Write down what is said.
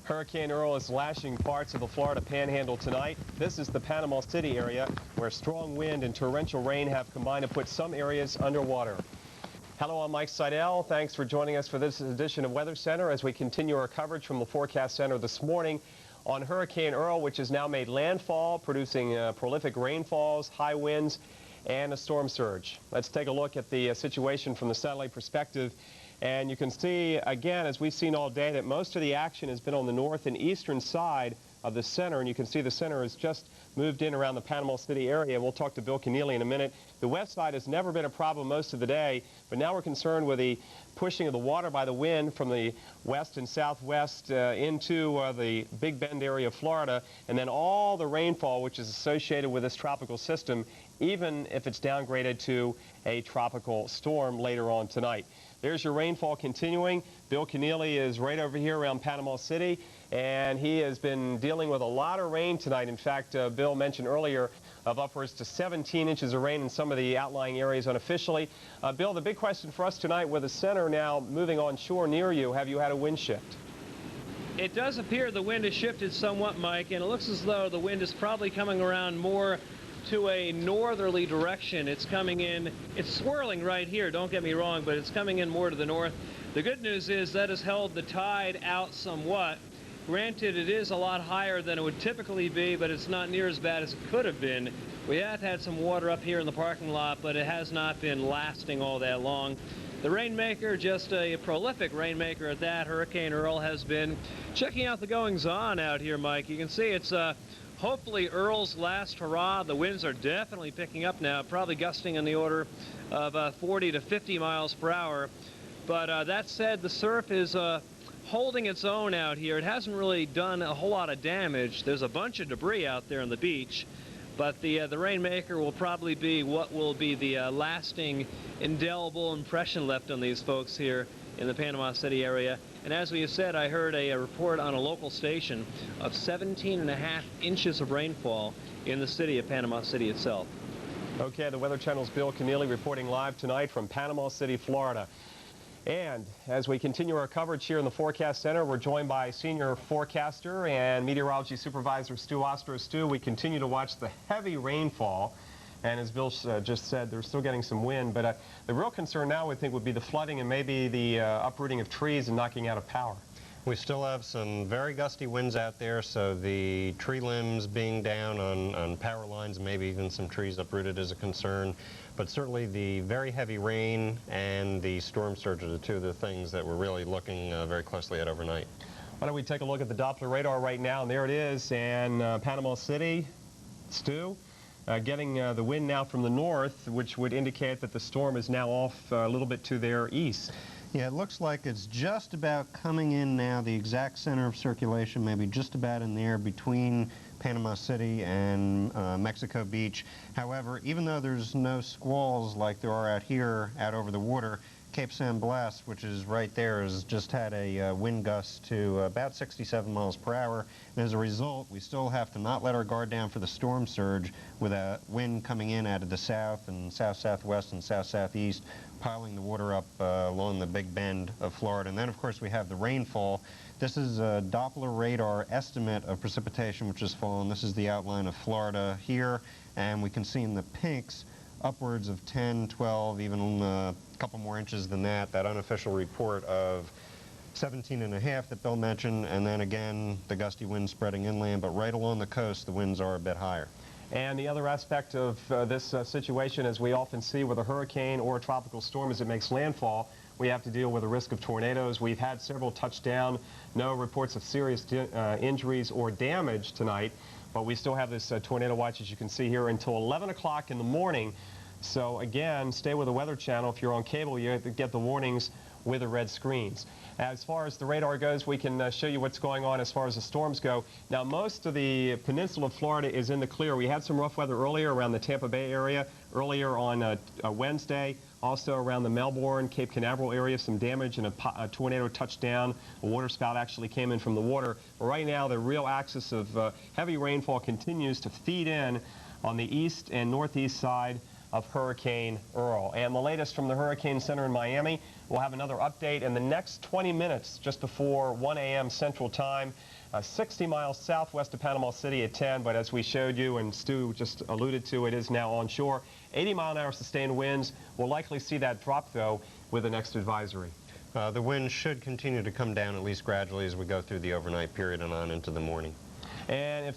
Hurricane Earl is lashing parts of the Florida Panhandle tonight. This is the Panama City area where strong wind and torrential rain have combined to put some areas underwater. Hello, I'm Mike Seidel. Thanks for joining us for this edition of Weather Center as we continue our coverage from the Forecast Center this morning on Hurricane Earl, which has now made landfall, producing prolific rainfalls, high winds, and a storm surge. Let's take a look at the situation from the satellite perspective. And you can see, again, as we've seen all day, that most of the action has been on the north and eastern side of the center. And you can see the center has just moved in around the Panama City area. We'll talk to Bill Keneally in a minute. The west side has never been a problem most of the day, but now we're concerned with the pushing of the water by the wind from the west and southwest into the Big Bend area of Florida, and then all the rainfall which is associated with this tropical system, even if it's downgraded to a tropical storm later on tonight. There's your rainfall continuing. Bill Keneally is right over here around Panama City, and he has been dealing with a lot of rain tonight. In fact, Bill mentioned earlier of upwards to 17 inches of rain in some of the outlying areas unofficially. Bill, the big question for us tonight, with the center now moving on shore near you, have you had a wind shift? It does appear the wind has shifted somewhat, Mike, and it looks as though the wind is probably coming around more to a northerly direction. It's coming in, it's swirling right here, don't get me wrong, but it's coming in more to the north. The good news is that has held the tide out somewhat. Granted, it is a lot higher than it would typically be, but it's not near as bad as it could have been. We have had some water up here in the parking lot, but it has not been lasting all that long. The rainmaker, just a prolific rainmaker at that, Hurricane Earl, has been checking out the goings-on out here, Mike. You can see it's hopefully Earl's last hurrah. The winds are definitely picking up now, probably gusting in the order of 40 to 50 miles per hour. But that said, the surf is holding its own out here. It hasn't really done a whole lot of damage. There's a bunch of debris out there on the beach, but the rainmaker will probably be what will be the lasting indelible impression left on these folks here in the Panama City area. And as we have said, I heard a report on a local station of 17.5 inches of rainfall in the city of Panama City itself. Okay, the Weather Channel's Bill Keneally reporting live tonight from Panama City, Florida. And as we continue our coverage here in the Forecast Center, we're joined by senior forecaster and meteorology supervisor Stu Oster. Stu, we continue to watch the heavy rainfall. And as Bill just said, they're still getting some wind. But the real concern now, I think, would be the flooding and maybe the uprooting of trees and knocking out of power. We still have some very gusty winds out there, so the tree limbs being down on power lines, maybe even some trees uprooted is a concern. But certainly the very heavy rain and the storm surge are the two of the things that we're really looking very closely at overnight. Why don't we take a look at the Doppler radar right now, and there it is, and Panama City, Stu. Getting the wind now from the north, which would indicate that the storm is now off a little bit to their east. Yeah, it looks like it's just about coming in now, the exact center of circulation, maybe just about in there between Panama City and Mexico Beach. However, even though there's no squalls like there are out here, out over the water, Cape San Blas, which is right there, has just had a wind gust to about 67 miles per hour. And as a result, we still have to not let our guard down for the storm surge with a wind coming in out of the south and south-southwest and south-southeast, piling the water up along the Big Bend of Florida. And then, of course, we have the rainfall. This is a Doppler radar estimate of precipitation which has fallen. This is the outline of Florida here, and we can see in the pinks upwards of 10, 12, even a couple more inches than that. That unofficial report of 17.5 that Bill mentioned, and then again the gusty wind spreading inland, but right along the coast the winds are a bit higher. And the other aspect of this situation, as we often see with a hurricane or a tropical storm as it makes landfall, we have to deal with the risk of tornadoes. We've had several touchdown, no reports of serious injuries or damage tonight, but we still have this tornado watch, as you can see here, until 11 o'clock in the morning. So again, stay with the Weather Channel. If you're on cable, you have to get the warnings with the red screens. As far as the radar goes, we can show you what's going on as far as the storms go. Now, most of the peninsula of Florida is in the clear. We had some rough weather earlier around the Tampa Bay area, earlier on Wednesday, also around the Melbourne, Cape Canaveral area, some damage and a tornado touched down. A waterspout actually came in from the water. But right now, the real axis of heavy rainfall continues to feed in on the east and northeast side of Hurricane Earl. And the latest from the Hurricane Center in Miami, we'll have another update in the next 20 minutes just before 1 a.m. Central Time. 60 miles southwest of Panama City at 10, but as we showed you and Stu just alluded to, it is now on shore. 80-mile-an-hour sustained winds. We'll likely see that drop, though, with the next advisory. The wind should continue to come down at least gradually as we go through the overnight period and on into the morning. And if